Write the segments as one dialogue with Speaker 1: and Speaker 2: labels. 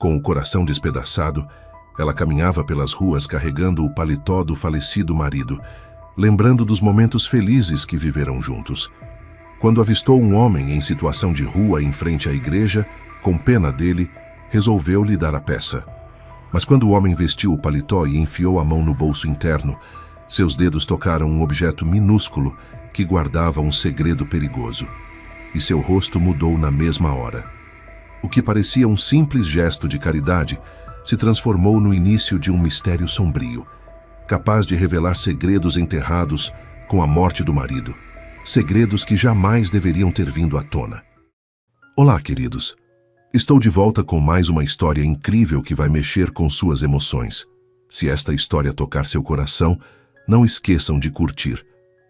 Speaker 1: Com o coração despedaçado, ela caminhava pelas ruas carregando o paletó do falecido marido, lembrando dos momentos felizes que viveram juntos. Quando avistou um homem em situação de rua em frente à igreja, com pena dele, resolveu lhe dar a peça. Mas quando o homem vestiu o paletó e enfiou a mão no bolso interno, seus dedos tocaram um objeto minúsculo que guardava um segredo perigoso. E seu rosto mudou na mesma hora. O que parecia um simples gesto de caridade se transformou no início de um mistério sombrio, capaz de revelar segredos enterrados com a morte do marido. Segredos que jamais deveriam ter vindo à tona. Olá, queridos. Estou de volta com mais uma história incrível que vai mexer com suas emoções. Se esta história tocar seu coração, não esqueçam de curtir.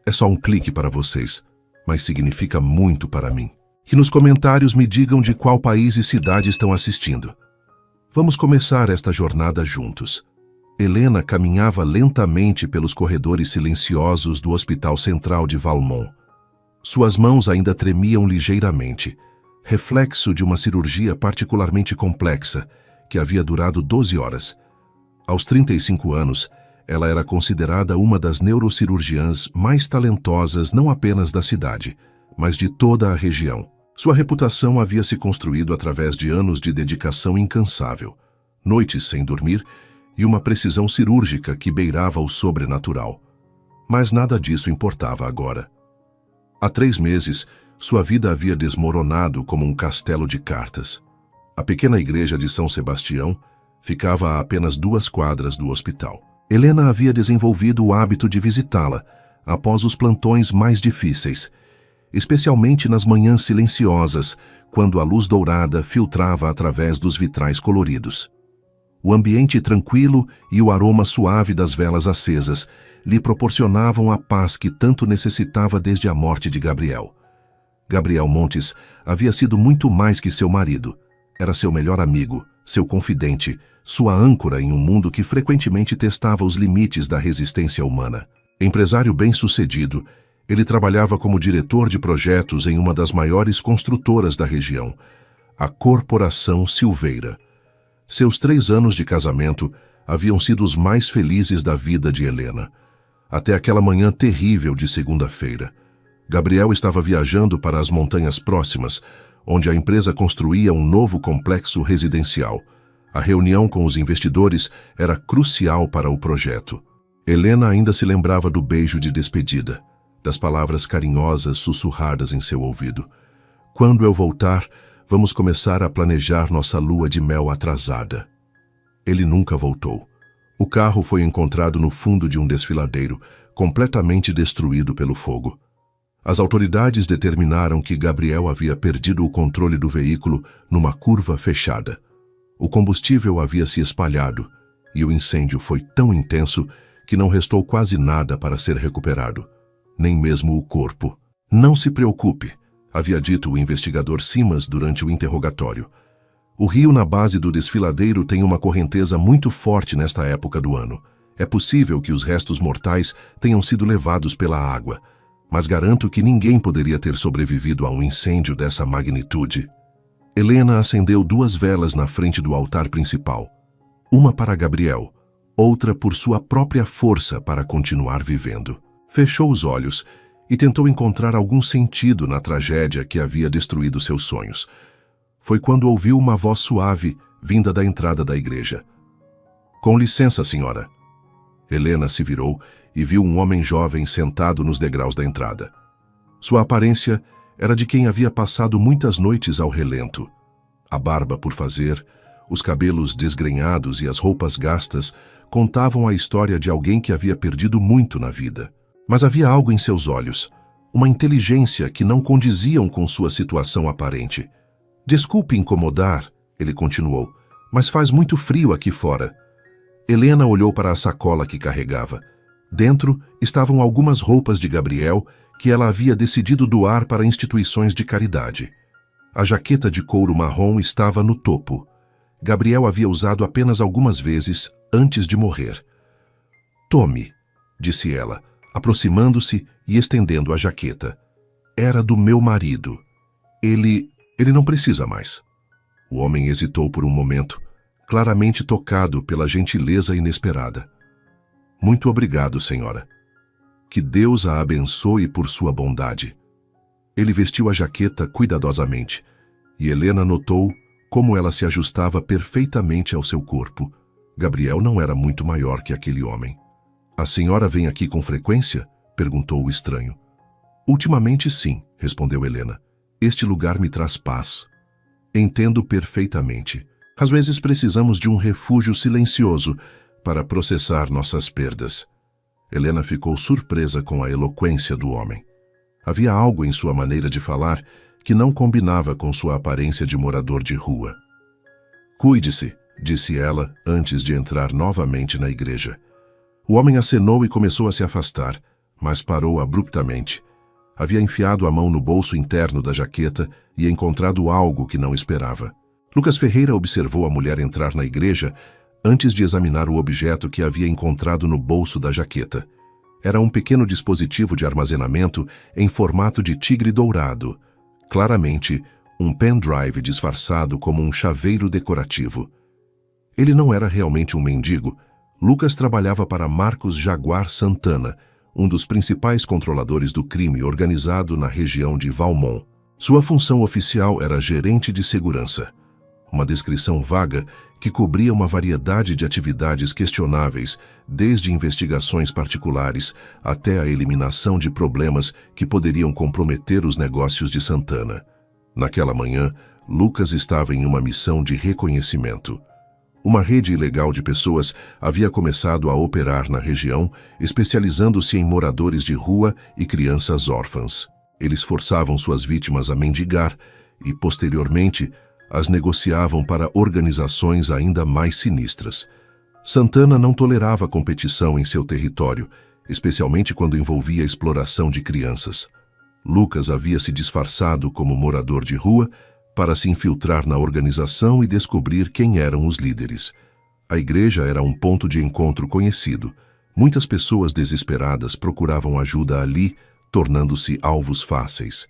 Speaker 1: É só um clique para vocês, mas significa muito para mim. E nos comentários me digam de qual país e cidade estão assistindo. Vamos começar esta jornada juntos. Helena caminhava lentamente pelos corredores silenciosos do Hospital Central de Valmont. Suas mãos ainda tremiam ligeiramente, reflexo de uma cirurgia particularmente complexa, que havia durado 12 horas. Aos 35 anos, ela era considerada uma das neurocirurgiãs mais talentosas não apenas da cidade, mas de toda a região. Sua reputação havia se construído através de anos de dedicação incansável, noites sem dormir e uma precisão cirúrgica que beirava o sobrenatural. Mas nada disso importava agora. Há 3 meses, sua vida havia desmoronado como um castelo de cartas. A pequena igreja de São Sebastião ficava a apenas 2 quadras do hospital. Helena havia desenvolvido o hábito de visitá-la após os plantões mais difíceis, especialmente nas manhãs silenciosas, quando a luz dourada filtrava através dos vitrais coloridos. O ambiente tranquilo e o aroma suave das velas acesas lhe proporcionavam a paz que tanto necessitava desde a morte de Gabriel. Gabriel Montes havia sido muito mais que seu marido. Era seu melhor amigo, seu confidente, sua âncora em um mundo que frequentemente testava os limites da resistência humana. Empresário bem-sucedido, ele trabalhava como diretor de projetos em uma das maiores construtoras da região, a Corporação Silveira. Seus 3 anos de casamento haviam sido os mais felizes da vida de Helena, até aquela manhã terrível de segunda-feira. Gabriel estava viajando para as montanhas próximas, onde a empresa construía um novo complexo residencial. A reunião com os investidores era crucial para o projeto. Helena ainda se lembrava do beijo de despedida, das palavras carinhosas sussurradas em seu ouvido. Quando eu voltar, vamos começar a planejar nossa lua de mel atrasada. Ele nunca voltou. O carro foi encontrado no fundo de um desfiladeiro, completamente destruído pelo fogo. As autoridades determinaram que Gabriel havia perdido o controle do veículo numa curva fechada. O combustível havia se espalhado e o incêndio foi tão intenso que não restou quase nada para ser recuperado, nem mesmo o corpo. Não se preocupe, havia dito o investigador Simas durante o interrogatório. O rio na base do desfiladeiro tem uma correnteza muito forte nesta época do ano. É possível que os restos mortais tenham sido levados pela água, mas garanto que ninguém poderia ter sobrevivido a um incêndio dessa magnitude. Helena acendeu 2 velas na frente do altar principal, uma para Gabriel, outra por sua própria força para continuar vivendo. Fechou os olhos e tentou encontrar algum sentido na tragédia que havia destruído seus sonhos. Foi quando ouviu uma voz suave vinda da entrada da igreja. "Com licença, senhora." Helena se virou e viu um homem jovem sentado nos degraus da entrada. Sua aparência era de quem havia passado muitas noites ao relento. A barba por fazer, os cabelos desgrenhados e as roupas gastas contavam a história de alguém que havia perdido muito na vida. Mas havia algo em seus olhos, uma inteligência que não condiziam com sua situação aparente. "Desculpe incomodar", ele continuou, "mas faz muito frio aqui fora." Helena olhou para a sacola que carregava. Dentro estavam algumas roupas de Gabriel que ela havia decidido doar para instituições de caridade. A jaqueta de couro marrom estava no topo. Gabriel havia usado apenas algumas vezes antes de morrer. "Tome", disse ela, aproximando-se e estendendo a jaqueta. "Era do meu marido. Ele não precisa mais." O homem hesitou por um momento, claramente tocado pela gentileza inesperada. Muito obrigado, senhora. Que Deus a abençoe por sua bondade. Ele vestiu a jaqueta cuidadosamente, e Helena notou como ela se ajustava perfeitamente ao seu corpo. Gabriel não era muito maior que aquele homem. A senhora vem aqui com frequência? Perguntou o estranho. Ultimamente sim, respondeu Helena. Este lugar me traz paz. Entendo perfeitamente. Às vezes precisamos de um refúgio silencioso para processar nossas perdas. Helena ficou surpresa com a eloquência do homem. Havia algo em sua maneira de falar que não combinava com sua aparência de morador de rua. Cuide-se, disse ela antes de entrar novamente na igreja. O homem acenou e começou a se afastar, mas parou abruptamente. Havia enfiado a mão no bolso interno da jaqueta e encontrado algo que não esperava. Lucas Ferreira observou a mulher entrar na igreja antes de examinar o objeto que havia encontrado no bolso da jaqueta. Era um pequeno dispositivo de armazenamento em formato de tigre dourado. Claramente, um pendrive disfarçado como um chaveiro decorativo. Ele não era realmente um mendigo. Lucas trabalhava para Marcos Jaguar Santana, um dos principais controladores do crime organizado na região de Valmont. Sua função oficial era gerente de segurança. Uma descrição vaga que cobria uma variedade de atividades questionáveis, desde investigações particulares até a eliminação de problemas que poderiam comprometer os negócios de Santana. Naquela manhã, Lucas estava em uma missão de reconhecimento. Uma rede ilegal de pessoas havia começado a operar na região, especializando-se em moradores de rua e crianças órfãs. Eles forçavam suas vítimas a mendigar e, posteriormente, as negociavam para organizações ainda mais sinistras. Santana não tolerava competição em seu território, especialmente quando envolvia a exploração de crianças. Lucas havia se disfarçado como morador de rua para se infiltrar na organização e descobrir quem eram os líderes. A igreja era um ponto de encontro conhecido. Muitas pessoas desesperadas procuravam ajuda ali, tornando-se alvos fáceis.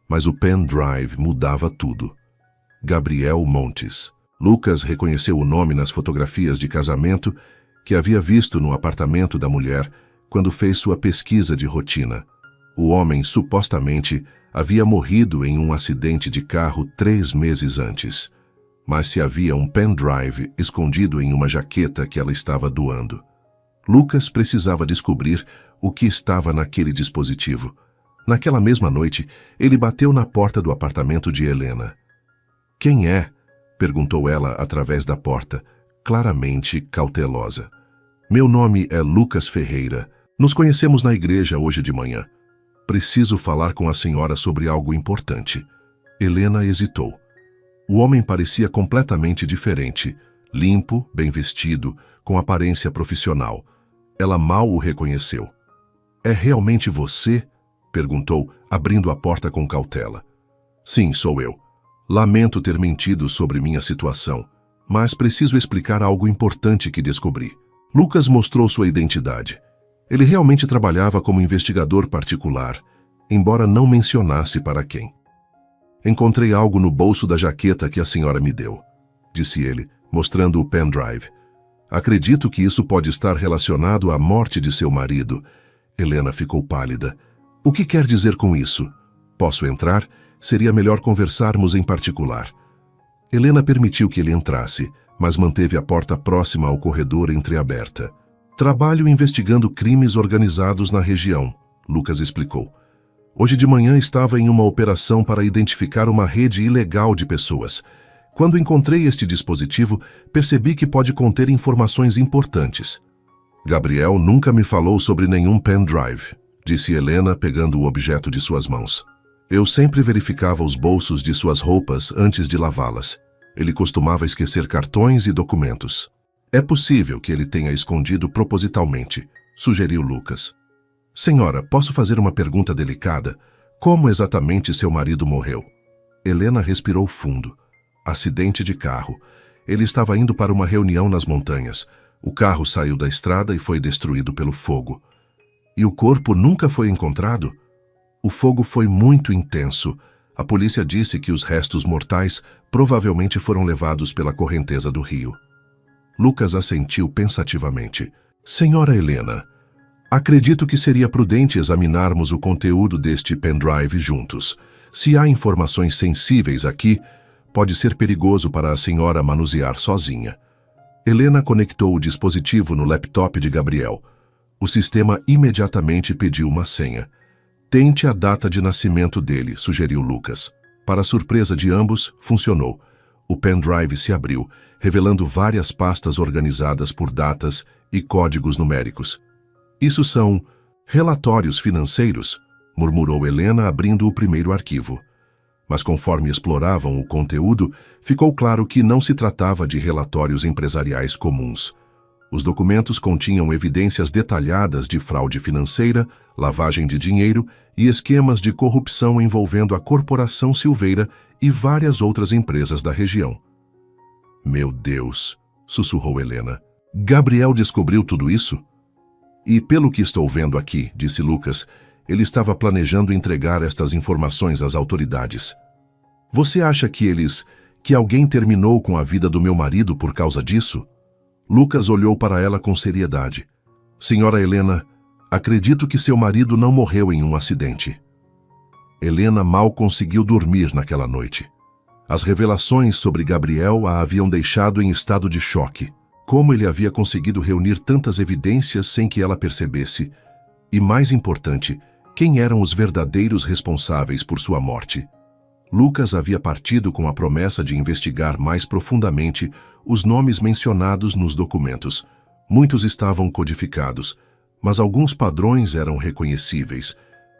Speaker 1: Mas o pendrive mudava tudo. Gabriel Montes. Lucas reconheceu o nome nas fotografias de casamento que havia visto no apartamento da mulher quando fez sua pesquisa de rotina. O homem, supostamente, havia morrido em um acidente de carro 3 meses antes. Mas se havia um pendrive escondido em uma jaqueta que ela estava doando. Lucas precisava descobrir o que estava naquele dispositivo. Naquela mesma noite, ele bateu na porta do apartamento de Helena. "Quem é?" perguntou ela através da porta, claramente cautelosa. "Meu nome é Lucas Ferreira. Nos conhecemos na igreja hoje de manhã. Preciso falar com a senhora sobre algo importante." Helena hesitou. O homem parecia completamente diferente, limpo, bem vestido, com aparência profissional. Ela mal o reconheceu. "É realmente você?" perguntou, abrindo a porta com cautela. "Sim, sou eu. Lamento ter mentido sobre minha situação, mas preciso explicar algo importante que descobri." Lucas mostrou sua identidade. Ele realmente trabalhava como investigador particular, embora não mencionasse para quem. "Encontrei algo no bolso da jaqueta que a senhora me deu", disse ele, mostrando o pendrive. "Acredito que isso pode estar relacionado à morte de seu marido." Helena ficou pálida. "O que quer dizer com isso? Posso entrar? Seria melhor conversarmos em particular." Helena permitiu que ele entrasse, mas manteve a porta próxima ao corredor entreaberta. "Trabalho investigando crimes organizados na região", Lucas explicou. "Hoje de manhã estava em uma operação para identificar uma rede ilegal de pessoas. Quando encontrei este dispositivo, percebi que pode conter informações importantes." "Gabriel nunca me falou sobre nenhum pendrive", disse Helena, pegando o objeto de suas mãos. "Eu sempre verificava os bolsos de suas roupas antes de lavá-las. Ele costumava esquecer cartões e documentos." "É possível que ele tenha escondido propositalmente", sugeriu Lucas. "Senhora, posso fazer uma pergunta delicada? Como exatamente seu marido morreu?" Helena respirou fundo. "Acidente de carro. Ele estava indo para uma reunião nas montanhas. O carro saiu da estrada e foi destruído pelo fogo." "E o corpo nunca foi encontrado?" "O fogo foi muito intenso. A polícia disse que os restos mortais provavelmente foram levados pela correnteza do rio." Lucas assentiu pensativamente. Senhora Helena, acredito que seria prudente examinarmos o conteúdo deste pendrive juntos. Se há informações sensíveis aqui, pode ser perigoso para a senhora manusear sozinha. Helena conectou o dispositivo no laptop de Gabriel. O sistema imediatamente pediu uma senha. Tente a data de nascimento dele, sugeriu Lucas. Para surpresa de ambos, funcionou. O pendrive se abriu, revelando várias pastas organizadas por datas e códigos numéricos. Isso são relatórios financeiros, murmurou Helena abrindo o primeiro arquivo. Mas conforme exploravam o conteúdo, ficou claro que não se tratava de relatórios empresariais comuns. Os documentos continham evidências detalhadas de fraude financeira, lavagem de dinheiro e esquemas de corrupção envolvendo a Corporação Silveira e várias outras empresas da região. Meu Deus, sussurrou Helena. Gabriel descobriu tudo isso? E pelo que estou vendo aqui, disse Lucas, ele estava planejando entregar estas informações às autoridades. Você acha que alguém terminou com a vida do meu marido por causa disso? Lucas olhou para ela com seriedade. Senhora Helena, acredito que seu marido não morreu em um acidente. Helena mal conseguiu dormir naquela noite. As revelações sobre Gabriel a haviam deixado em estado de choque. Como ele havia conseguido reunir tantas evidências sem que ela percebesse? E mais importante, quem eram os verdadeiros responsáveis por sua morte? Lucas havia partido com a promessa de investigar mais profundamente os nomes mencionados nos documentos. Muitos estavam codificados, mas alguns padrões eram reconhecíveis.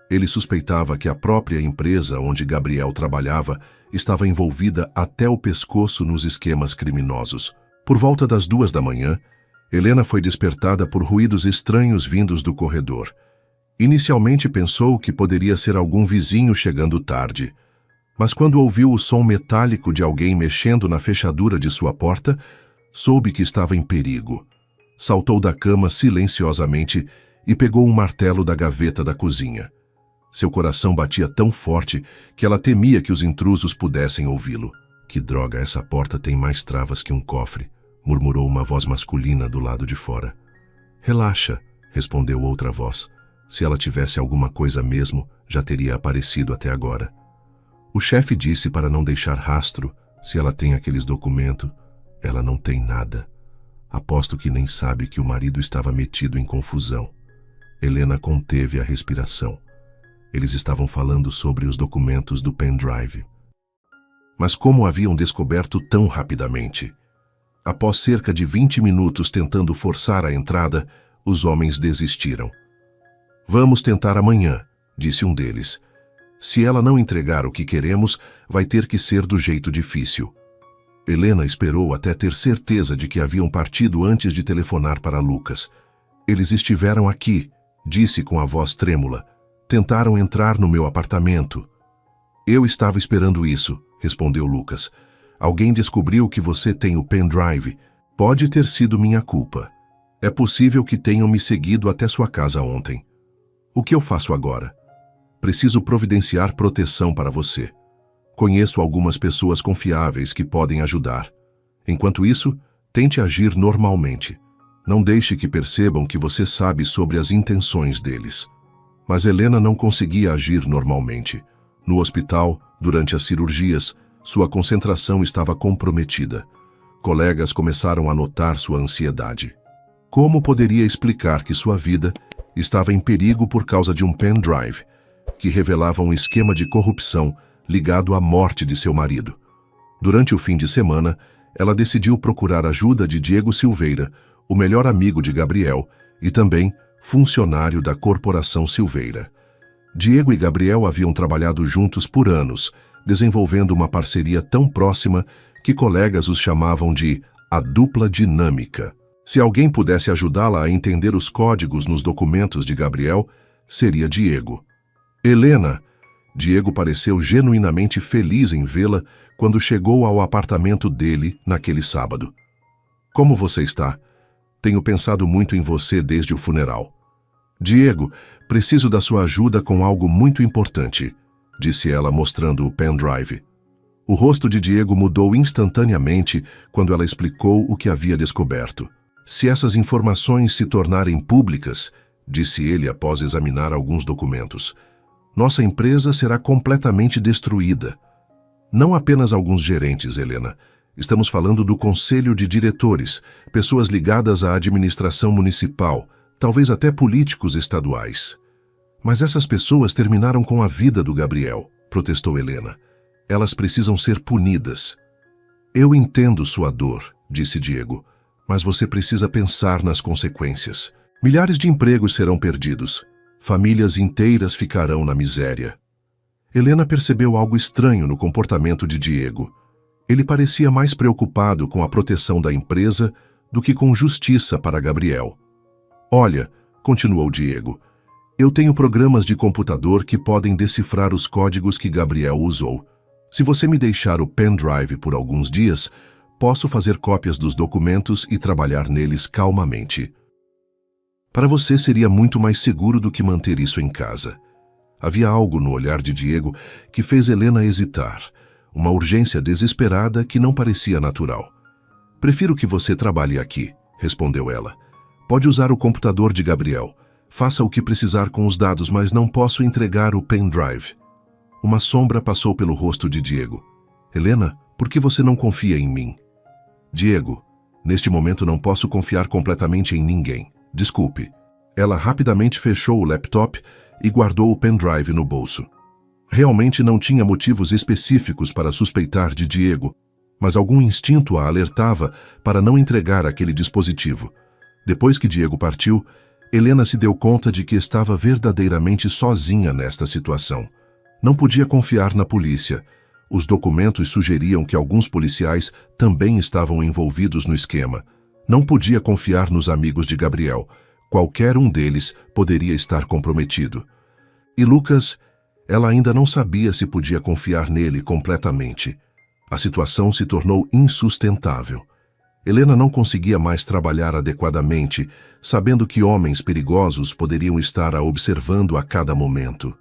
Speaker 1: Ele suspeitava que a própria empresa onde Gabriel trabalhava estava envolvida até o pescoço nos esquemas criminosos. Por volta das 2 da manhã, Helena foi despertada por ruídos estranhos vindos do corredor. Inicialmente pensou que poderia ser algum vizinho chegando tarde, mas quando ouviu o som metálico de alguém mexendo na fechadura de sua porta, soube que estava em perigo. Saltou da cama silenciosamente e pegou um martelo da gaveta da cozinha. Seu coração batia tão forte que ela temia que os intrusos pudessem ouvi-lo. Que droga, essa porta tem mais travas que um cofre, murmurou uma voz masculina do lado de fora. Relaxa, respondeu outra voz. Se ela tivesse alguma coisa mesmo, já teria aparecido até agora. O chefe disse para não deixar rastro. Se ela tem aqueles documentos, ela não tem nada. Aposto que nem sabe que o marido estava metido em confusão. Helena conteve a respiração. Eles estavam falando sobre os documentos do pendrive. Mas como haviam descoberto tão rapidamente? Após cerca de 20 minutos tentando forçar a entrada, os homens desistiram. Vamos tentar amanhã, disse um deles. Se ela não entregar o que queremos, vai ter que ser do jeito difícil. Helena esperou até ter certeza de que haviam partido antes de telefonar para Lucas. Eles estiveram aqui, disse com a voz trêmula. Tentaram entrar no meu apartamento. Eu estava esperando isso, respondeu Lucas. Alguém descobriu que você tem o pendrive. Pode ter sido minha culpa. É possível que tenham me seguido até sua casa ontem. O que eu faço agora? Preciso providenciar proteção para você. Conheço algumas pessoas confiáveis que podem ajudar. Enquanto isso, tente agir normalmente. Não deixe que percebam que você sabe sobre as intenções deles. Mas Helena não conseguia agir normalmente. No hospital, durante as cirurgias, sua concentração estava comprometida. Colegas começaram a notar sua ansiedade. Como poderia explicar que sua vida estava em perigo por causa de um pendrive que revelava um esquema de corrupção ligado à morte de seu marido? Durante o fim de semana, ela decidiu procurar ajuda de Diego Silveira, o melhor amigo de Gabriel e também funcionário da Corporação Silveira. Diego e Gabriel haviam trabalhado juntos por anos, desenvolvendo uma parceria tão próxima que colegas os chamavam de a dupla dinâmica. Se alguém pudesse ajudá-la a entender os códigos nos documentos de Gabriel, seria Diego. Helena. Diego pareceu genuinamente feliz em vê-la quando chegou ao apartamento dele naquele sábado. Como você está? Tenho pensado muito em você desde o funeral. Diego, preciso da sua ajuda com algo muito importante, disse ela mostrando o pendrive. O rosto de Diego mudou instantaneamente quando ela explicou o que havia descoberto. Se essas informações se tornarem públicas, disse ele após examinar alguns documentos, nossa empresa será completamente destruída. Não apenas alguns gerentes, Helena. Estamos falando do conselho de diretores, pessoas ligadas à administração municipal, talvez até políticos estaduais. Mas essas pessoas terminaram com a vida do Gabriel, protestou Helena. Elas precisam ser punidas. Eu entendo sua dor, disse Diego, mas você precisa pensar nas consequências. Milhares de empregos serão perdidos. Famílias inteiras ficarão na miséria. Helena percebeu algo estranho no comportamento de Diego. Ele parecia mais preocupado com a proteção da empresa do que com justiça para Gabriel. Olha, continuou Diego, eu tenho programas de computador que podem decifrar os códigos que Gabriel usou. Se você me deixar o pendrive por alguns dias, posso fazer cópias dos documentos e trabalhar neles calmamente. Para você seria muito mais seguro do que manter isso em casa. Havia algo no olhar de Diego que fez Helena hesitar, uma urgência desesperada que não parecia natural. Prefiro que você trabalhe aqui, respondeu ela. Pode usar o computador de Gabriel. Faça o que precisar com os dados, mas não posso entregar o pendrive. Uma sombra passou pelo rosto de Diego. Helena, por que você não confia em mim? Diego, neste momento não posso confiar completamente em ninguém. Desculpe. Ela rapidamente fechou o laptop e guardou o pendrive no bolso. Realmente não tinha motivos específicos para suspeitar de Diego, mas algum instinto a alertava para não entregar aquele dispositivo. Depois que Diego partiu, Helena se deu conta de que estava verdadeiramente sozinha nesta situação. Não podia confiar na polícia. Os documentos sugeriam que alguns policiais também estavam envolvidos no esquema. Não podia confiar nos amigos de Gabriel. Qualquer um deles poderia estar comprometido. E Lucas, ela ainda não sabia se podia confiar nele completamente. A situação se tornou insustentável. Helena não conseguia mais trabalhar adequadamente, sabendo que homens perigosos poderiam estar a observando a cada momento.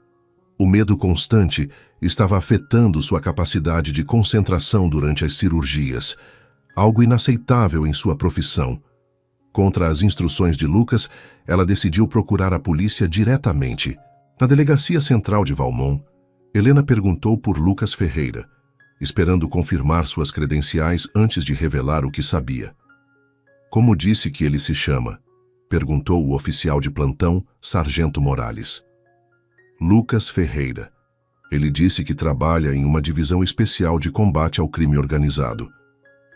Speaker 1: O medo constante estava afetando sua capacidade de concentração durante as cirurgias, algo inaceitável em sua profissão. Contra as instruções de Lucas, ela decidiu procurar a polícia diretamente. Na delegacia central de Valmont, Helena perguntou por Lucas Ferreira, esperando confirmar suas credenciais antes de revelar o que sabia. Como disse que ele se chama? Perguntou o oficial de plantão, Sargento Morales. Lucas Ferreira. Ele disse que trabalha em uma divisão especial de combate ao crime organizado.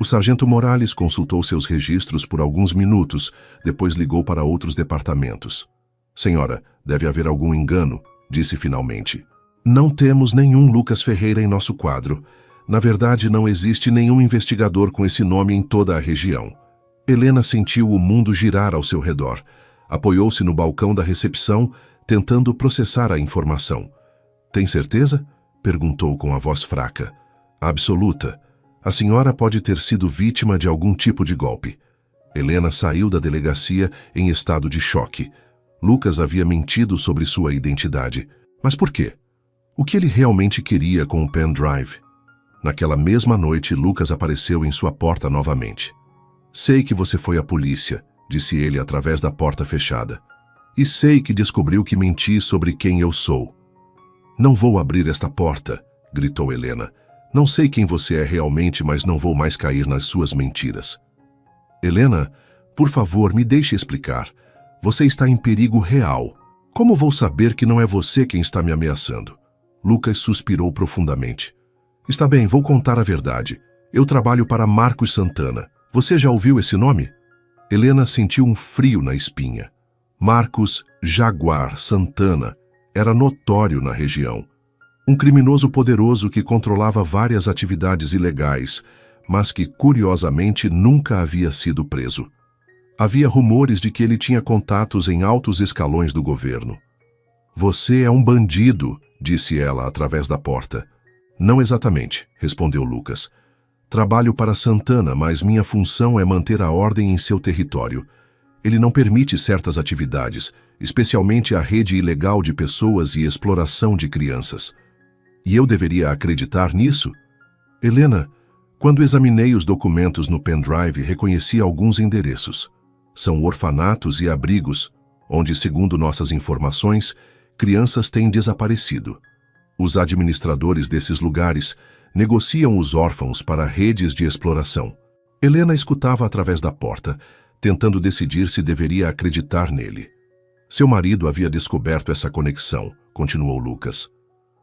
Speaker 1: O sargento Morales consultou seus registros por alguns minutos, depois ligou para outros departamentos. Senhora, deve haver algum engano, disse finalmente. Não temos nenhum Lucas Ferreira em nosso quadro. Na verdade, não existe nenhum investigador com esse nome em toda a região. Helena sentiu o mundo girar ao seu redor. Apoiou-se no balcão da recepção, tentando processar a informação. Tem certeza? Perguntou com a voz fraca. Absoluta. A senhora pode ter sido vítima de algum tipo de golpe. Helena saiu da delegacia em estado de choque. Lucas havia mentido sobre sua identidade. Mas por quê? O que ele realmente queria com o pendrive? Naquela mesma noite, Lucas apareceu em sua porta novamente. Sei que você foi à polícia, disse ele através da porta fechada. E sei que descobriu que menti sobre quem eu sou. Não vou abrir esta porta, gritou Helena. Não sei quem você é realmente, mas não vou mais cair nas suas mentiras. Helena, por favor, me deixe explicar. Você está em perigo real. Como vou saber que não é você quem está me ameaçando? Lucas suspirou profundamente. Está bem, vou contar a verdade. Eu trabalho para Marcos Santana. Você já ouviu esse nome? Helena sentiu um frio na espinha. Marcos Jaguar Santana era notório na região. Um criminoso poderoso que controlava várias atividades ilegais, mas que, curiosamente, nunca havia sido preso. Havia rumores de que ele tinha contatos em altos escalões do governo. Você é um bandido, disse ela através da porta. Não exatamente, respondeu Lucas. Trabalho para Santana, mas minha função é manter a ordem em seu território. Ele não permite certas atividades, especialmente a rede ilegal de pessoas e exploração de crianças. E eu deveria acreditar nisso? Helena, quando examinei os documentos no pendrive, reconheci alguns endereços. São orfanatos e abrigos, onde, segundo nossas informações, crianças têm desaparecido. Os administradores desses lugares negociam os órfãos para redes de exploração. Helena escutava através da porta, tentando decidir se deveria acreditar nele. Seu marido havia descoberto essa conexão, continuou Lucas.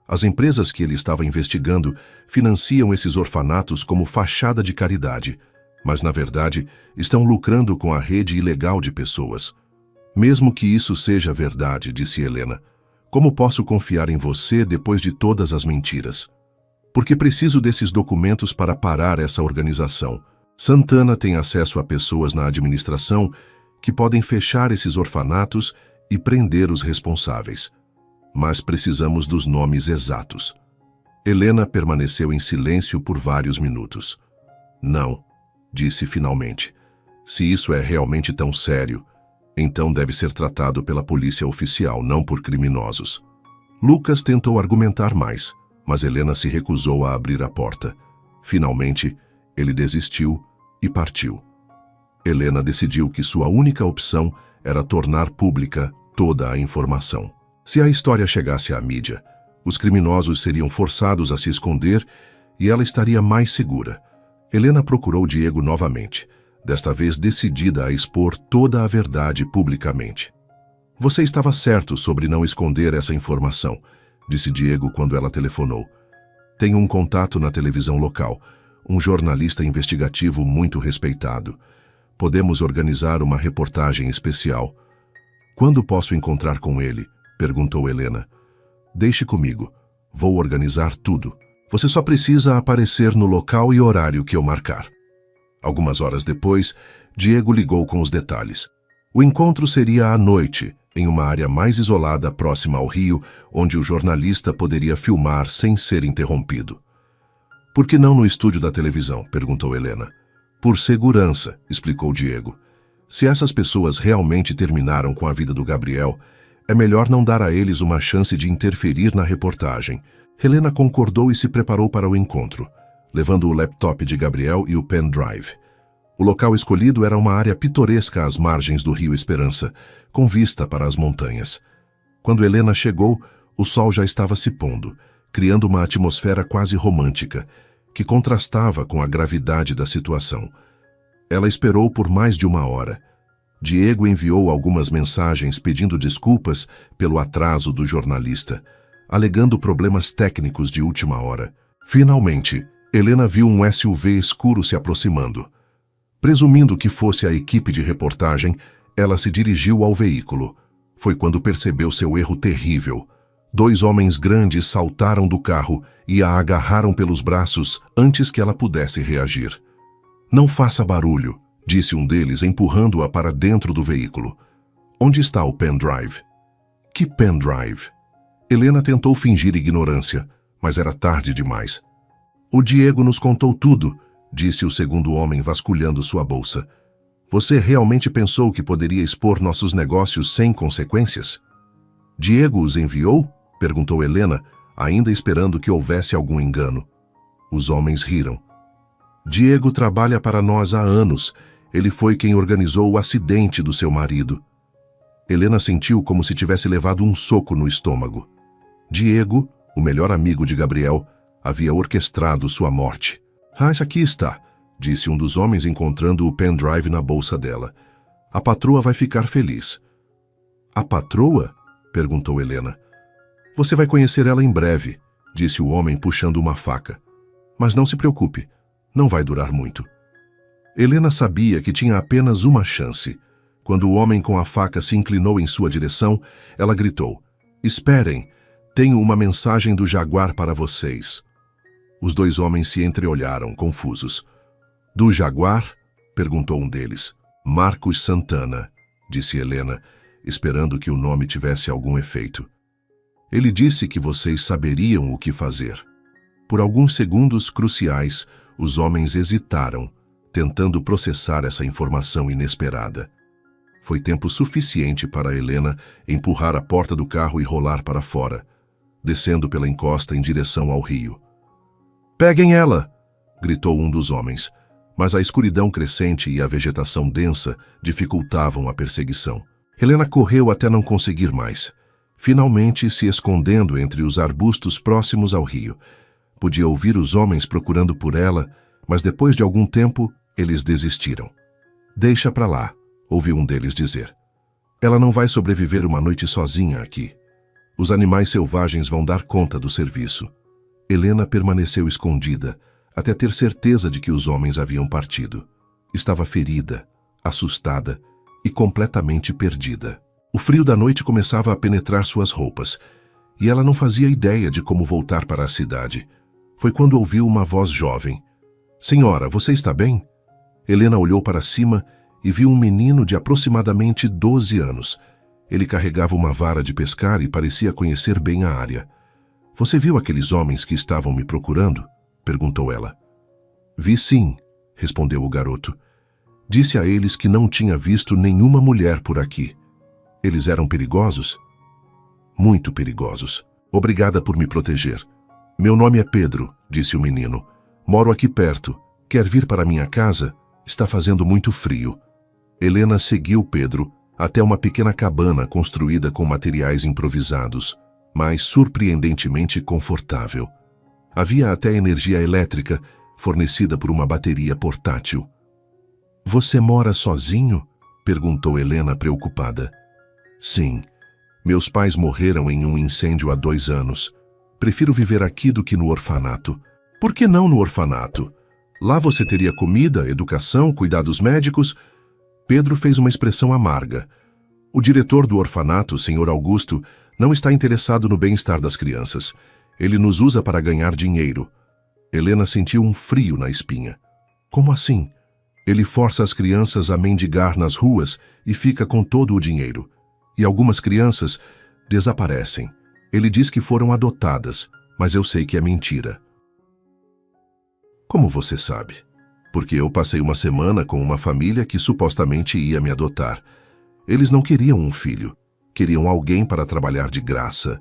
Speaker 1: As empresas que ele estava investigando financiam esses orfanatos como fachada de caridade, mas, na verdade, estão lucrando com a rede ilegal de pessoas. Mesmo que isso seja verdade, disse Helena, como posso confiar em você depois de todas as mentiras? Porque preciso desses documentos para parar essa organização. Santana tem acesso a pessoas na administração que podem fechar esses orfanatos e prender os responsáveis. Mas precisamos dos nomes exatos. Helena permaneceu em silêncio por vários minutos. Não, disse finalmente. Se isso é realmente tão sério, então deve ser tratado pela polícia oficial, não por criminosos. Lucas tentou argumentar mais, mas Helena se recusou a abrir a porta. Finalmente, ele desistiu e partiu. Helena decidiu que sua única opção era tornar pública toda a informação. Se a história chegasse à mídia, os criminosos seriam forçados a se esconder e ela estaria mais segura. Helena procurou Diego novamente, desta vez decidida a expor toda a verdade publicamente. Você estava certo sobre não esconder essa informação, disse Diego quando ela telefonou. Tenho um contato na televisão local, um jornalista investigativo muito respeitado. Podemos organizar uma reportagem especial. Quando posso encontrar com ele? Perguntou Helena. Deixe comigo. Vou organizar tudo. Você só precisa aparecer no local e horário que eu marcar. Algumas horas depois, Diego ligou com os detalhes. O encontro seria à noite, em uma área mais isolada próxima ao rio, onde o jornalista poderia filmar sem ser interrompido. Por que não no estúdio da televisão? Perguntou Helena. Por segurança, explicou Diego. Se essas pessoas realmente terminaram com a vida do Gabriel, é melhor não dar a eles uma chance de interferir na reportagem. Helena concordou e se preparou para o encontro, levando o laptop de Gabriel e o pendrive. O local escolhido era uma área pitoresca às margens do rio Esperança, com vista para as montanhas. Quando Helena chegou, o sol já estava se pondo, criando uma atmosfera quase romântica, que contrastava com a gravidade da situação. Ela esperou por mais de 1 hora. Diego enviou algumas mensagens pedindo desculpas pelo atraso do jornalista, alegando problemas técnicos de última hora. Finalmente, Helena viu um SUV escuro se aproximando. Presumindo que fosse a equipe de reportagem, ela se dirigiu ao veículo. Foi quando percebeu seu erro terrível. 2 homens grandes saltaram do carro e a agarraram pelos braços antes que ela pudesse reagir. Não faça barulho, disse um deles, empurrando-a para dentro do veículo. Onde está o pendrive? Que pendrive? Helena tentou fingir ignorância, mas era tarde demais. O Diego nos contou tudo, disse o segundo homem vasculhando sua bolsa. Você realmente pensou que poderia expor nossos negócios sem consequências? Diego os enviou? Perguntou Helena, ainda esperando que houvesse algum engano. Os homens riram. Diego trabalha para nós há anos. Ele foi quem organizou o acidente do seu marido. Helena sentiu como se tivesse levado um soco no estômago. Diego, o melhor amigo de Gabriel, havia orquestrado sua morte. Aqui está, disse um dos homens encontrando o pendrive na bolsa dela. A patroa vai ficar feliz. A patroa? Perguntou Helena. Você vai conhecer ela em breve, disse o homem puxando uma faca. Mas não se preocupe, não vai durar muito. Helena sabia que tinha apenas uma chance. Quando o homem com a faca se inclinou em sua direção, ela gritou: Esperem, tenho uma mensagem do Jaguar para vocês. Os 2 homens se entreolharam, confusos. Do Jaguar? Perguntou um deles. Marcos Santana, disse Helena, esperando que o nome tivesse algum efeito. Ele disse que vocês saberiam o que fazer. Por alguns segundos cruciais, os homens hesitaram, tentando processar essa informação inesperada. Foi tempo suficiente para Helena empurrar a porta do carro e rolar para fora, descendo pela encosta em direção ao rio. Peguem ela! gritou um dos homens, mas a escuridão crescente e a vegetação densa dificultavam a perseguição. Helena correu até não conseguir mais, finalmente se escondendo entre os arbustos próximos ao rio. Podia ouvir os homens procurando por ela, mas depois de algum tempo, eles desistiram. "Deixa pra lá", ouviu um deles dizer. "Ela não vai sobreviver uma noite sozinha aqui. Os animais selvagens vão dar conta do serviço." Helena permaneceu escondida, até ter certeza de que os homens haviam partido. Estava ferida, assustada e completamente perdida. O frio da noite começava a penetrar suas roupas, e ela não fazia ideia de como voltar para a cidade. Foi quando ouviu uma voz jovem. "Senhora, você está bem?" Helena olhou para cima e viu um menino de aproximadamente 12 anos. Ele carregava uma vara de pescar e parecia conhecer bem a área. "Você viu aqueles homens que estavam me procurando?" perguntou ela. "Vi sim", respondeu o garoto. "Disse a eles que não tinha visto nenhuma mulher por aqui. Eles eram perigosos?" "Muito perigosos. Obrigada por me proteger." "Meu nome é Pedro", disse o menino. "Moro aqui perto. Quer vir para minha casa? Está fazendo muito frio." Helena seguiu Pedro até uma pequena cabana construída com materiais improvisados, mas surpreendentemente confortável. Havia até energia elétrica, fornecida por uma bateria portátil. "Você mora sozinho?" perguntou Helena preocupada. "Sim. Meus pais morreram em um incêndio há 2 anos. Prefiro viver aqui do que no orfanato." "Por que não no orfanato? Lá você teria comida, educação, cuidados médicos." Pedro fez uma expressão amarga. "O diretor do orfanato, Sr. Augusto, não está interessado no bem-estar das crianças. Ele nos usa para ganhar dinheiro." Helena sentiu um frio na espinha. "Como assim?" "Ele força as crianças a mendigar nas ruas e fica com todo o dinheiro. E algumas crianças desaparecem. Ele diz que foram adotadas, mas eu sei que é mentira." "Como você sabe?" "Porque eu passei uma semana com uma família que supostamente ia me adotar. Eles não queriam um filho. Queriam alguém para trabalhar de graça.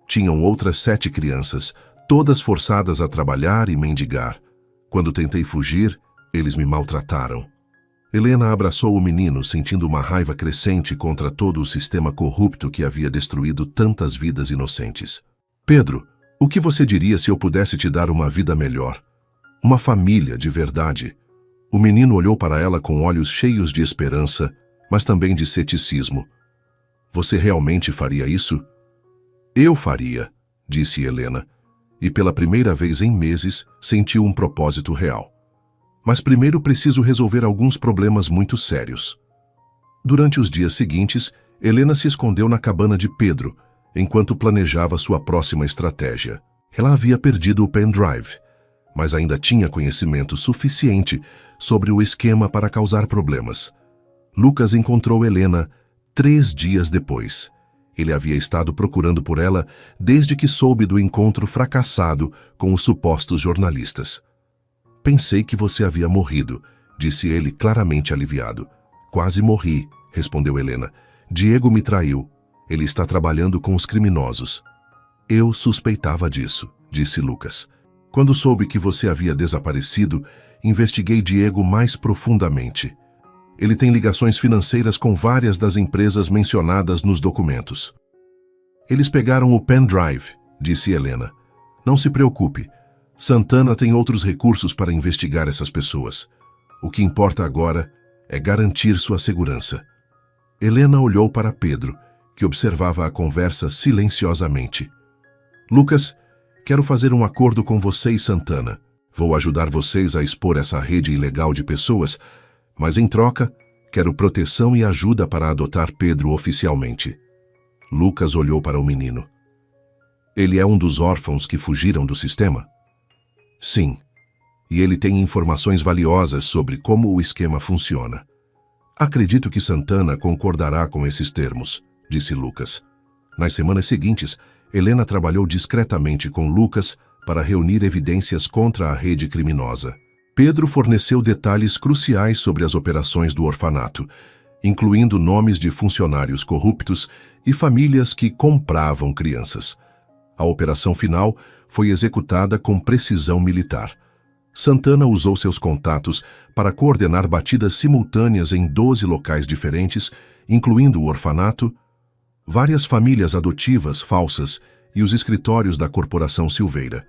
Speaker 1: Tinham outras 7 crianças, todas forçadas a trabalhar e mendigar. Quando tentei fugir, eles me maltrataram." Helena abraçou o menino, sentindo uma raiva crescente contra todo o sistema corrupto que havia destruído tantas vidas inocentes. "Pedro, o que você diria se eu pudesse te dar uma vida melhor? Uma família de verdade?" O menino olhou para ela com olhos cheios de esperança, mas também de ceticismo. "Você realmente faria isso?" "Eu faria", disse Helena, e pela primeira vez em meses sentiu um propósito real. "Mas primeiro preciso resolver alguns problemas muito sérios." Durante os dias seguintes, Helena se escondeu na cabana de Pedro, enquanto planejava sua próxima estratégia. Ela havia perdido o pendrive, mas ainda tinha conhecimento suficiente sobre o esquema para causar problemas. Lucas encontrou Helena 3 dias depois. Ele havia estado procurando por ela desde que soube do encontro fracassado com os supostos jornalistas. "Pensei que você havia morrido", disse ele claramente aliviado. "Quase morri", respondeu Helena. "Diego me traiu. Ele está trabalhando com os criminosos." "Eu suspeitava disso", disse Lucas. "Quando soube que você havia desaparecido, investiguei Diego mais profundamente. Ele tem ligações financeiras com várias das empresas mencionadas nos documentos." "Eles pegaram o pendrive", disse Helena. "Não se preocupe. Santana tem outros recursos para investigar essas pessoas. O que importa agora é garantir sua segurança." Helena olhou para Pedro, que observava a conversa silenciosamente. "Lucas, quero fazer um acordo com você e Santana. Vou ajudar vocês a expor essa rede ilegal de pessoas, mas em troca, quero proteção e ajuda para adotar Pedro oficialmente." Lucas olhou para o menino. "Ele é um dos órfãos que fugiram do sistema?" "Sim, e ele tem informações valiosas sobre como o esquema funciona." "Acredito que Santana concordará com esses termos", disse Lucas. Nas semanas seguintes, Helena trabalhou discretamente com Lucas para reunir evidências contra a rede criminosa. Pedro forneceu detalhes cruciais sobre as operações do orfanato, incluindo nomes de funcionários corruptos e famílias que compravam crianças. A operação final foi executada com precisão militar. Santana usou seus contatos para coordenar batidas simultâneas em 12 locais diferentes, incluindo o orfanato, várias famílias adotivas falsas e os escritórios da Corporação Silveira.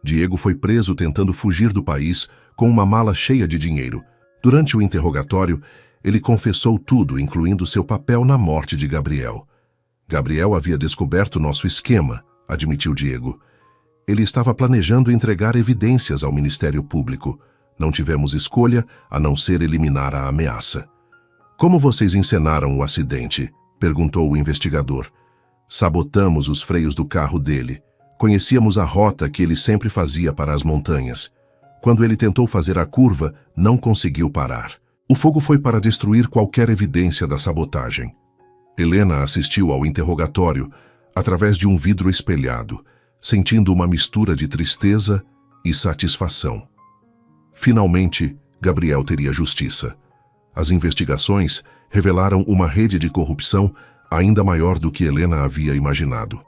Speaker 1: Diego foi preso tentando fugir do país com uma mala cheia de dinheiro. Durante o interrogatório, ele confessou tudo, incluindo seu papel na morte de Gabriel. Gabriel havia descoberto nosso esquema, admitiu Diego. Ele estava planejando entregar evidências ao Ministério Público. Não tivemos escolha a não ser eliminar a ameaça. Como vocês encenaram o acidente? Perguntou o investigador. Sabotamos os freios do carro dele. Conhecíamos a rota que ele sempre fazia para as montanhas. Quando ele tentou fazer a curva, não conseguiu parar. O fogo foi para destruir qualquer evidência da sabotagem. Helena assistiu ao interrogatório através de um vidro espelhado, sentindo uma mistura de tristeza e satisfação. Finalmente, Gabriel teria justiça. As investigações revelaram uma rede de corrupção ainda maior do que Helena havia imaginado.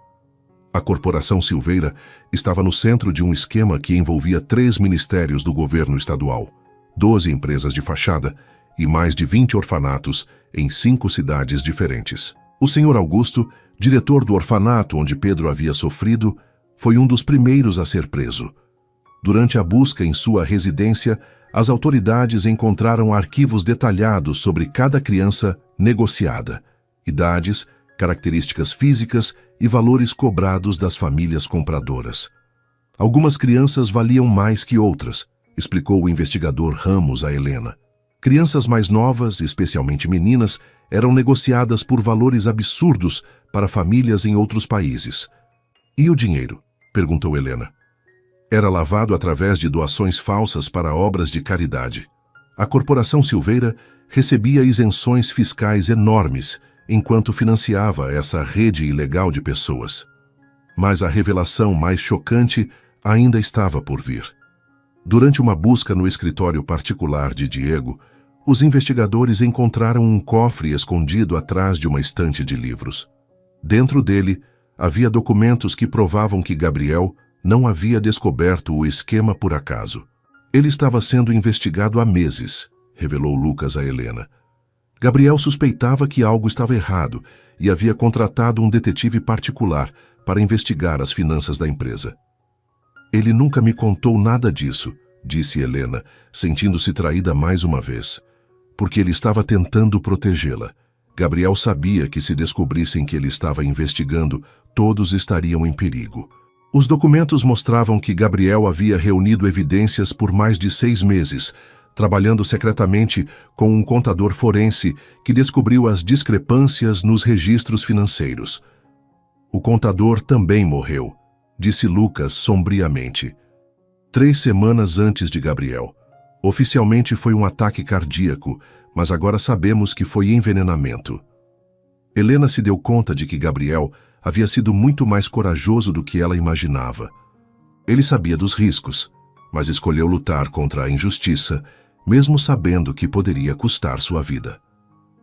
Speaker 1: A Corporação Silveira estava no centro de um esquema que envolvia 3 ministérios do governo estadual, 12 empresas de fachada e mais de 20 orfanatos em 5 cidades diferentes. O Sr. Augusto, diretor do orfanato onde Pedro havia sofrido, foi um dos primeiros a ser preso. Durante a busca em sua residência, as autoridades encontraram arquivos detalhados sobre cada criança negociada, idades, características físicas e valores cobrados das famílias compradoras. Algumas crianças valiam mais que outras, explicou o investigador Ramos a Helena. Crianças mais novas, especialmente meninas, eram negociadas por valores absurdos para famílias em outros países. E o dinheiro? Perguntou Helena. Era lavado através de doações falsas para obras de caridade. A Corporação Silveira recebia isenções fiscais enormes enquanto financiava essa rede ilegal de pessoas. Mas a revelação mais chocante ainda estava por vir. Durante uma busca no escritório particular de Diego, os investigadores encontraram um cofre escondido atrás de uma estante de livros. Dentro dele, havia documentos que provavam que Gabriel não havia descoberto o esquema por acaso. Ele estava sendo investigado há meses, revelou Lucas a Helena. Gabriel suspeitava que algo estava errado e havia contratado um detetive particular para investigar as finanças da empresa. Ele nunca me contou nada disso, disse Helena, sentindo-se traída mais uma vez, porque ele estava tentando protegê-la. Gabriel sabia que se descobrissem que ele estava investigando, todos estariam em perigo. Os documentos mostravam que Gabriel havia reunido evidências por mais de 6 meses, trabalhando secretamente com um contador forense que descobriu as discrepâncias nos registros financeiros. O contador também morreu, disse Lucas sombriamente. 3 semanas antes de Gabriel. Oficialmente foi um ataque cardíaco, mas agora sabemos que foi envenenamento. Helena se deu conta de que Gabriel havia sido muito mais corajoso do que ela imaginava. Ele sabia dos riscos, mas escolheu lutar contra a injustiça, mesmo sabendo que poderia custar sua vida.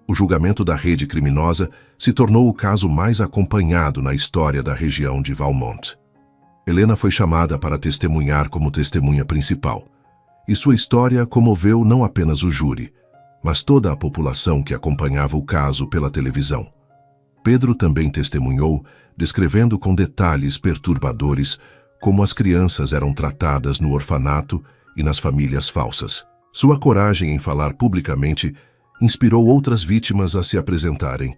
Speaker 1: O julgamento da rede criminosa se tornou o caso mais acompanhado na história da região de Valmont. Helena foi chamada para testemunhar como testemunha principal, e sua história comoveu não apenas o júri, mas toda a população que acompanhava o caso pela televisão. Pedro também testemunhou, descrevendo com detalhes perturbadores como as crianças eram tratadas no orfanato e nas famílias falsas. Sua coragem em falar publicamente inspirou outras vítimas a se apresentarem.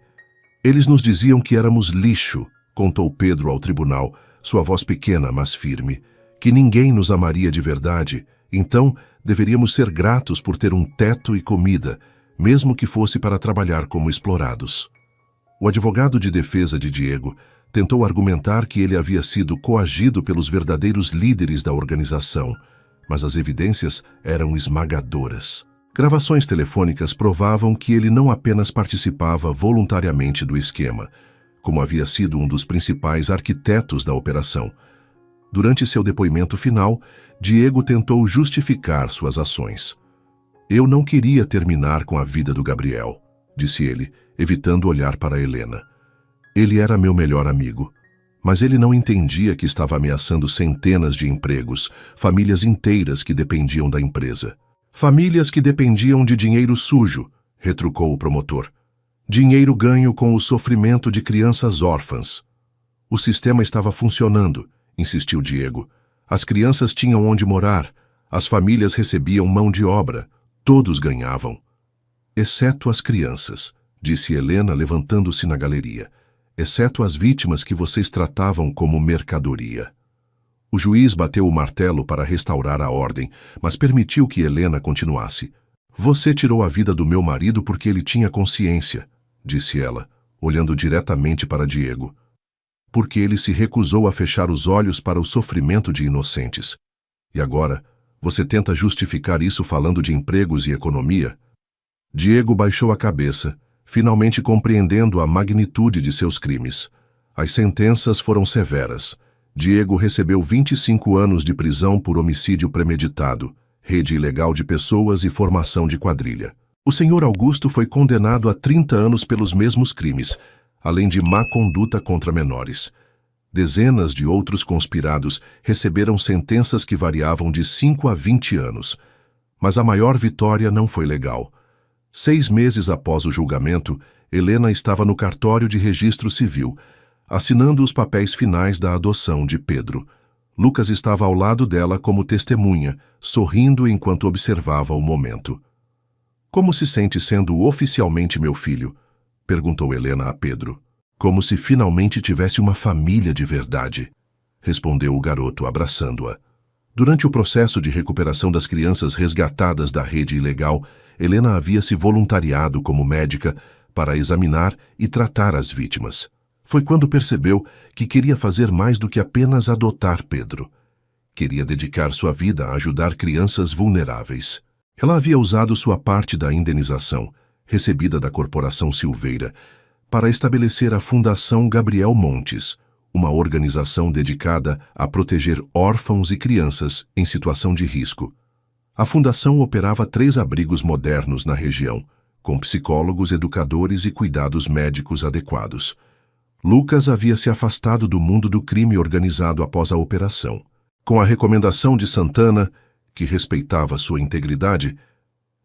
Speaker 1: Eles nos diziam que éramos lixo, contou Pedro ao tribunal, sua voz pequena, mas firme, que ninguém nos amaria de verdade, então deveríamos ser gratos por ter um teto e comida, mesmo que fosse para trabalhar como explorados. O advogado de defesa de Diego tentou argumentar que ele havia sido coagido pelos verdadeiros líderes da organização, mas as evidências eram esmagadoras. Gravações telefônicas provavam que ele não apenas participava voluntariamente do esquema, como havia sido um dos principais arquitetos da operação. Durante seu depoimento final, Diego tentou justificar suas ações. Eu não queria terminar com a vida do Gabriel, disse ele, evitando olhar para Helena. Ele era meu melhor amigo, Mas ele não entendia que estava ameaçando centenas de empregos, famílias inteiras que dependiam da empresa. Famílias que dependiam de dinheiro sujo, retrucou o promotor. Dinheiro ganho com o sofrimento de crianças órfãs. O sistema estava funcionando, insistiu Diego. As crianças tinham onde morar, as famílias recebiam mão de obra, todos ganhavam. Exceto as crianças, disse Helena levantando-se na galeria. Exceto as vítimas que vocês tratavam como mercadoria. O juiz bateu o martelo para restaurar a ordem, mas permitiu que Helena continuasse. Você tirou a vida do meu marido porque ele tinha consciência, disse ela, olhando diretamente para Diego. Porque ele se recusou a fechar os olhos para o sofrimento de inocentes. E agora, você tenta justificar isso falando de empregos e economia? Diego baixou a cabeça, finalmente compreendendo a magnitude de seus crimes. As sentenças foram severas. Diego recebeu 25 anos de prisão por homicídio premeditado, rede ilegal de pessoas e formação de quadrilha. O senhor Augusto foi condenado a 30 anos pelos mesmos crimes, além de má conduta contra menores. Dezenas de outros conspirados receberam sentenças que variavam de 5 a 20 anos. Mas a maior vitória não foi legal. 6 meses após o julgamento, Helena estava no cartório de registro civil, assinando os papéis finais da adoção de Pedro. Lucas estava ao lado dela como testemunha, sorrindo enquanto observava o momento. Como se sente sendo oficialmente meu filho? Perguntou Helena a Pedro. Como se finalmente tivesse uma família de verdade, respondeu o garoto abraçando-a. Durante o processo de recuperação das crianças resgatadas da rede ilegal, Helena havia se voluntariado como médica para examinar e tratar as vítimas. Foi quando percebeu que queria fazer mais do que apenas adotar Pedro. Queria dedicar sua vida a ajudar crianças vulneráveis. Ela havia usado sua parte da indenização, recebida da Corporação Silveira, para estabelecer a Fundação Gabriel Montes, uma organização dedicada a proteger órfãos e crianças em situação de risco. A fundação operava 3 abrigos modernos na região, com psicólogos, educadores e cuidados médicos adequados. Lucas havia se afastado do mundo do crime organizado após a operação. Com a recomendação de Santana, que respeitava sua integridade,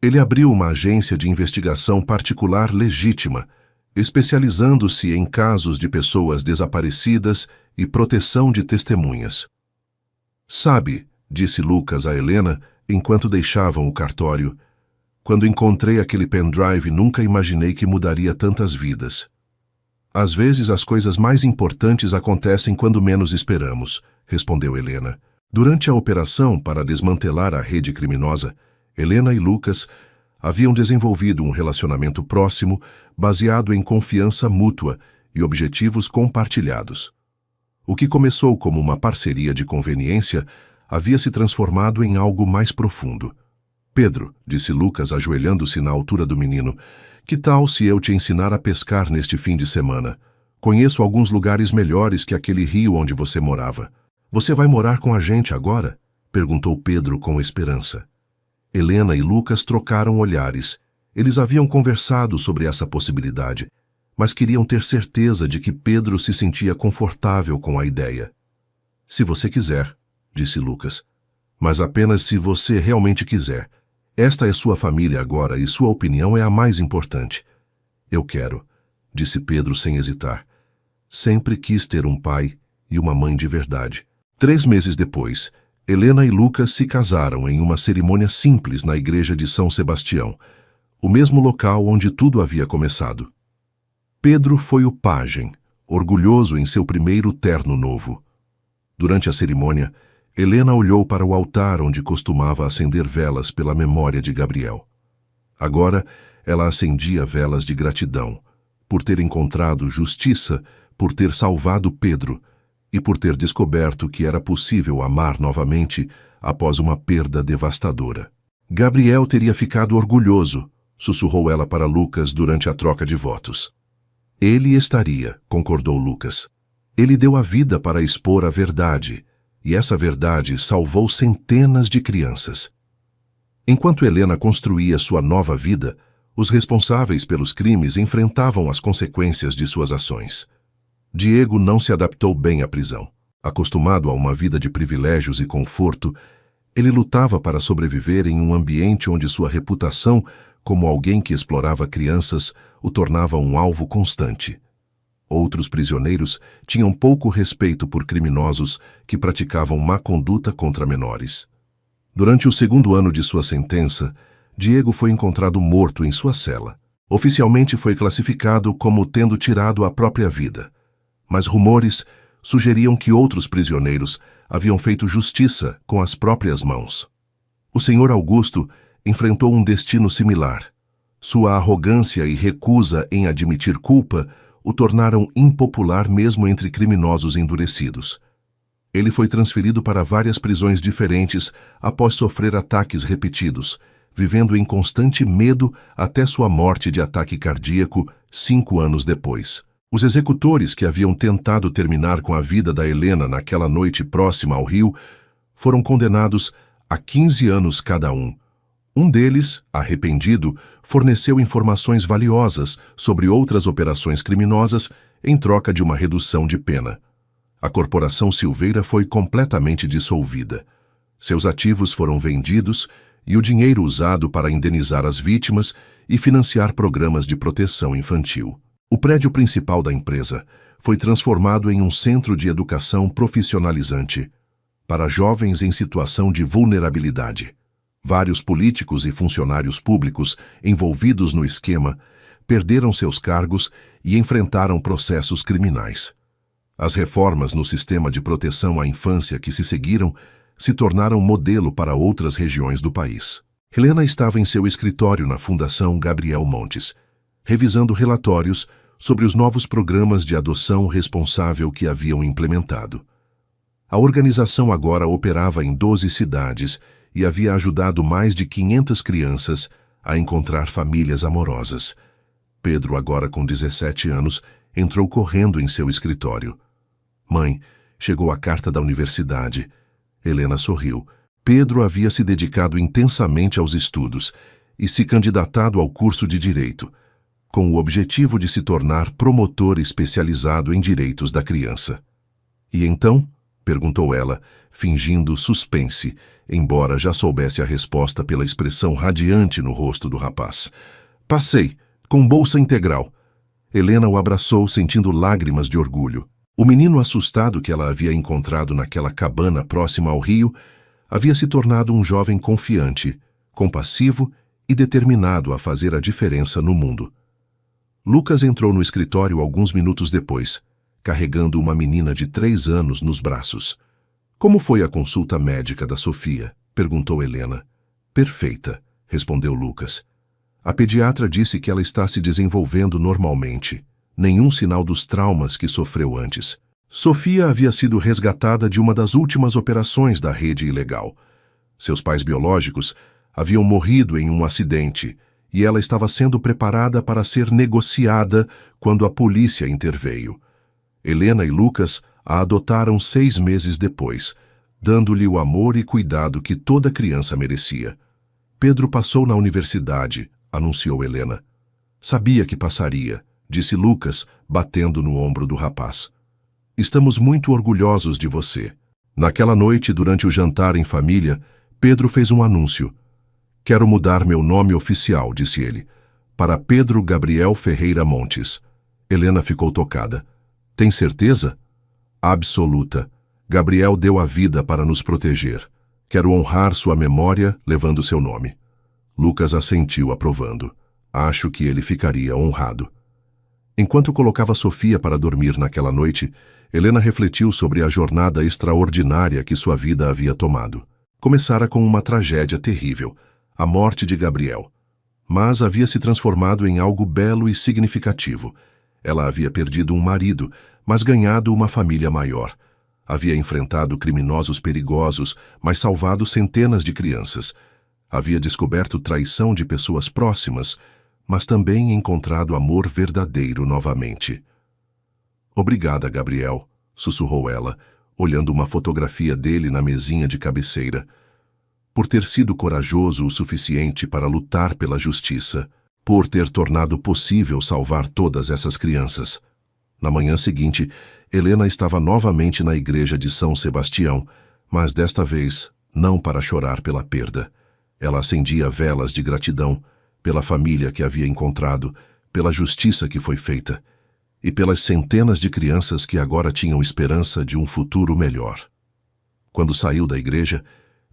Speaker 1: ele abriu uma agência de investigação particular legítima, especializando-se em casos de pessoas desaparecidas e proteção de testemunhas. Sabe, disse Lucas a Helena, enquanto deixavam o cartório, quando encontrei aquele pendrive nunca imaginei que mudaria tantas vidas. Às vezes as coisas mais importantes acontecem quando menos esperamos, respondeu Helena. Durante a operação para desmantelar a rede criminosa, Helena e Lucas haviam desenvolvido um relacionamento próximo baseado em confiança mútua e objetivos compartilhados. O que começou como uma parceria de conveniência havia se transformado em algo mais profundo. Pedro, disse Lucas ajoelhando-se na altura do menino, que tal se eu te ensinar a pescar neste fim de semana? Conheço alguns lugares melhores que aquele rio onde você morava. Você vai morar com a gente agora? Perguntou Pedro com esperança. Helena e Lucas trocaram olhares. Eles haviam conversado sobre essa possibilidade, mas queriam ter certeza de que Pedro se sentia confortável com a ideia. Se você quiser, disse Lucas, mas apenas se você realmente quiser. Esta é sua família agora e sua opinião é a mais importante. Eu quero, disse Pedro sem hesitar. Sempre quis ter um pai e uma mãe de verdade. 3 meses depois, Helena e Lucas se casaram em uma cerimônia simples na igreja de São Sebastião, o mesmo local onde tudo havia começado. Pedro foi o pajem, orgulhoso em seu primeiro terno novo. Durante a cerimônia, Helena olhou para o altar onde costumava acender velas pela memória de Gabriel. Agora, ela acendia velas de gratidão, por ter encontrado justiça, por ter salvado Pedro e por ter descoberto que era possível amar novamente após uma perda devastadora. Gabriel teria ficado orgulhoso, sussurrou ela para Lucas durante a troca de votos. Ele estaria, concordou Lucas. Ele deu a vida para expor a verdade, e essa verdade salvou centenas de crianças. Enquanto Helena construía sua nova vida, os responsáveis pelos crimes enfrentavam as consequências de suas ações. Diego não se adaptou bem à prisão. Acostumado a uma vida de privilégios e conforto, ele lutava para sobreviver em um ambiente onde sua reputação como alguém que explorava crianças o tornava um alvo constante. Outros prisioneiros tinham pouco respeito por criminosos que praticavam má conduta contra menores. Durante o segundo ano de sua sentença, Diego foi encontrado morto em sua cela. Oficialmente foi classificado como tendo tirado a própria vida, mas rumores sugeriam que outros prisioneiros haviam feito justiça com as próprias mãos. O Sr. Augusto enfrentou um destino similar. Sua arrogância e recusa em admitir culpa o tornaram impopular mesmo entre criminosos endurecidos. Ele foi transferido para várias prisões diferentes após sofrer ataques repetidos, vivendo em constante medo até sua morte de ataque cardíaco 5 anos depois. Os executores que haviam tentado terminar com a vida da Helena naquela noite próxima ao rio foram condenados a 15 anos cada um. Um deles, arrependido, forneceu informações valiosas sobre outras operações criminosas em troca de uma redução de pena. A Corporação Silveira foi completamente dissolvida. Seus ativos foram vendidos e o dinheiro usado para indenizar as vítimas e financiar programas de proteção infantil. O prédio principal da empresa foi transformado em um centro de educação profissionalizante para jovens em situação de vulnerabilidade. Vários políticos e funcionários públicos envolvidos no esquema perderam seus cargos e enfrentaram processos criminais. As reformas no sistema de proteção à infância que se seguiram se tornaram modelo para outras regiões do país. Helena estava em seu escritório na Fundação Gabriel Montes, revisando relatórios sobre os novos programas de adoção responsável que haviam implementado. A organização agora operava em 12 cidades e havia ajudado mais de 500 crianças a encontrar famílias amorosas. Pedro, agora com 17 anos, entrou correndo em seu escritório. Mãe, chegou a carta da universidade. Helena sorriu. Pedro havia se dedicado intensamente aos estudos e se candidatado ao curso de Direito, com o objetivo de se tornar promotor especializado em direitos da criança. E então? Perguntou ela, fingindo suspense, embora já soubesse a resposta pela expressão radiante no rosto do rapaz. Passei, com bolsa integral. Helena o abraçou, sentindo lágrimas de orgulho. O menino assustado que ela havia encontrado naquela cabana próxima ao rio havia se tornado um jovem confiante, compassivo e determinado a fazer a diferença no mundo. Lucas entrou no escritório alguns minutos depois, carregando uma menina de 3 anos nos braços. Como foi a consulta médica da Sofia? Perguntou Helena. Perfeita, respondeu Lucas. A pediatra disse que ela está se desenvolvendo normalmente. Nenhum sinal dos traumas que sofreu antes. Sofia havia sido resgatada de uma das últimas operações da rede ilegal. Seus pais biológicos haviam morrido em um acidente e ela estava sendo preparada para ser negociada quando a polícia interveio. Helena e Lucas a adotaram 6 meses depois, dando-lhe o amor e cuidado que toda criança merecia. Pedro passou na universidade, anunciou Helena. Sabia que passaria, disse Lucas, batendo no ombro do rapaz. Estamos muito orgulhosos de você. Naquela noite, durante o jantar em família, Pedro fez um anúncio. Quero mudar meu nome oficial, disse ele, para Pedro Gabriel Ferreira Montes. Helena ficou tocada. Tem certeza? Absoluta. Gabriel deu a vida para nos proteger. Quero honrar sua memória levando seu nome. Lucas assentiu, aprovando. Acho que ele ficaria honrado. Enquanto colocava Sofia para dormir naquela noite, Helena refletiu sobre a jornada extraordinária que sua vida havia tomado. Começara com uma tragédia terrível, a morte de Gabriel. Mas havia se transformado em algo belo e significativo. Ela havia perdido um marido, mas ganhado uma família maior. Havia enfrentado criminosos perigosos, mas salvado centenas de crianças. Havia descoberto traição de pessoas próximas, mas também encontrado amor verdadeiro novamente. Obrigada, Gabriel, sussurrou ela, olhando uma fotografia dele na mesinha de cabeceira. Por ter sido corajoso o suficiente para lutar pela justiça, por ter tornado possível salvar todas essas crianças. Na manhã seguinte, Helena estava novamente na igreja de São Sebastião, mas desta vez não para chorar pela perda. Ela acendia velas de gratidão pela família que havia encontrado, pela justiça que foi feita e pelas centenas de crianças que agora tinham esperança de um futuro melhor. Quando saiu da igreja,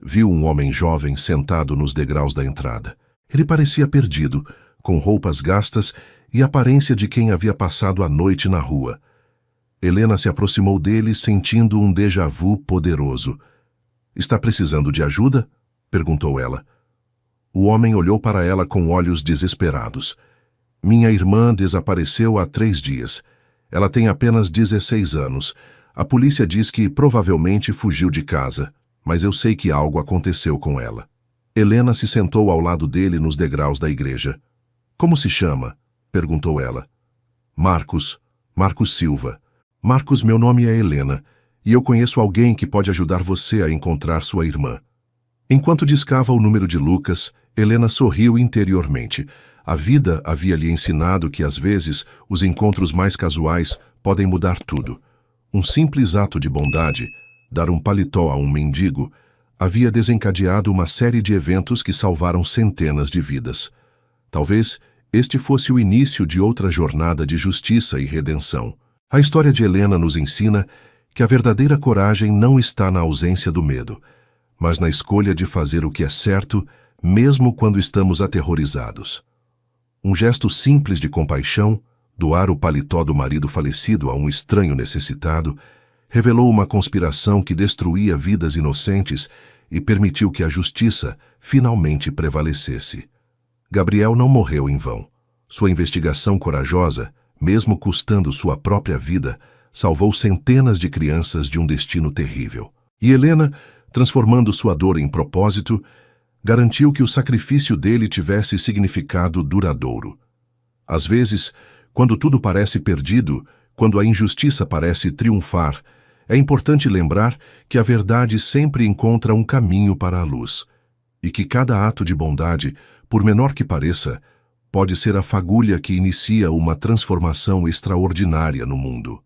Speaker 1: viu um homem jovem sentado nos degraus da entrada. Ele parecia perdido, com roupas gastas e aparência de quem havia passado a noite na rua. Helena se aproximou dele, sentindo um déjà vu poderoso. "Está precisando de ajuda?" perguntou ela. O homem olhou para ela com olhos desesperados. "Minha irmã desapareceu há 3 dias. Ela tem apenas 16 anos. A polícia diz que provavelmente fugiu de casa, mas eu sei que algo aconteceu com ela." Helena se sentou ao lado dele nos degraus da igreja. "Como se chama?" perguntou ela. Marcos Silva. "Marcos, meu nome é Helena, e eu conheço alguém que pode ajudar você a encontrar sua irmã." Enquanto discava o número de Lucas, Helena sorriu interiormente. A vida havia lhe ensinado que, às vezes, os encontros mais casuais podem mudar tudo. Um simples ato de bondade, dar um paletó a um mendigo, havia desencadeado uma série de eventos que salvaram centenas de vidas. Talvez este fosse o início de outra jornada de justiça e redenção. A história de Helena nos ensina que a verdadeira coragem não está na ausência do medo, mas na escolha de fazer o que é certo, mesmo quando estamos aterrorizados. Um gesto simples de compaixão, doar o paletó do marido falecido a um estranho necessitado, revelou uma conspiração que destruía vidas inocentes e permitiu que a justiça finalmente prevalecesse. Gabriel não morreu em vão. Sua investigação corajosa, mesmo custando sua própria vida, salvou centenas de crianças de um destino terrível. E Helena, transformando sua dor em propósito, garantiu que o sacrifício dele tivesse significado duradouro. Às vezes, quando tudo parece perdido, quando a injustiça parece triunfar, é importante lembrar que a verdade sempre encontra um caminho para a luz, e que cada ato de bondade, por menor que pareça, pode ser a fagulha que inicia uma transformação extraordinária no mundo.